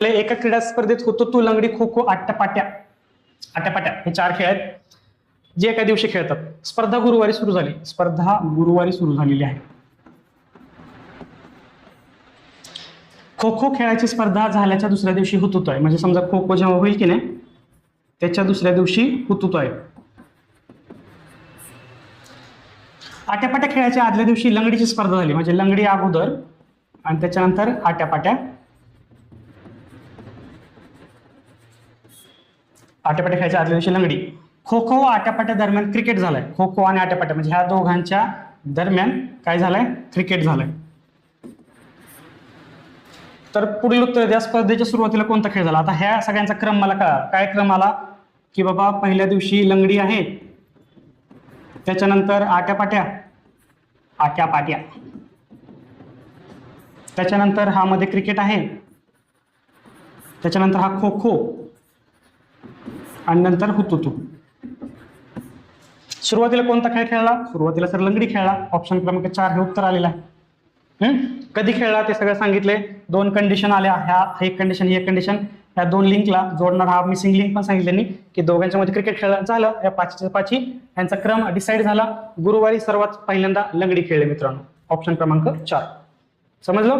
एका क्रीडा स्पर्धेत हुतुतू, लंगडी, खो खो, आट्यापाट्या हे 4 खेळ आहेत जे एका दिवशी खेळतात. स्पर्धा गुरुवारी सुरू झालेली आहे. खो खो खेळाची स्पर्धा झाल्याच्या दुसऱ्या दिवशी हुतुतू आहे. म्हणजे समजा खो खो जेव्हा होईल की नाही त्याच्या दुसऱ्या दिवशी हुतुतू आहे. आट्यापाट्या खेळाच्या आदल्या दिवशी लंगडीची स्पर्धा झाली. म्हणजे लंगडी अगोदर आणि त्याच्यानंतर आट्यापाट्या खेळायच्या आदल्या दिवशी लंगडी. खो खो आट्यापाट्या दरम्यान क्रिकेट झालाय. खो खो आणि आट्यापाट्या म्हणजे ह्या दोघांच्या दरम्यान काय झालंय? क्रिकेट झालंय. तर पुढील उत्तर द्या. स्पर्धेच्या सुरुवातीला कोणता खेळ झाला? आता ह्या सगळ्यांचा क्रम मला काय क्रम आला की बाबा पहिल्या दिवशी लंगडी आहे, त्याच्यानंतर आट्यापाट्या, त्याच्यानंतर हा मध्ये क्रिकेट आहे, त्याच्यानंतर हा खो खो आणि नंतर हुतुतू. सुरुवातीला कोणता खेळ खेळला? सुरुवातीला सर लंगडी खेळला. ऑप्शन क्रमांक 4 हे उत्तर आलेलं आहे. कधी खेळला ते सगळं सांगितले. 2 कंडिशन आल्या. ह्या एक कंडिशन, ही एक कंडिशन. ह्या 2 लिंकला जोडणार हा मिसिंग लिंक पण सांगितले की दोघांच्या मध्ये क्रिकेट खेळ झालं. या 5च्या यांचा क्रम डिसाईड झाला. गुरुवारी सर्वात पहिल्यांदा लंगडी खेळले मित्रांनो. ऑप्शन क्रमांक 4. समजलं?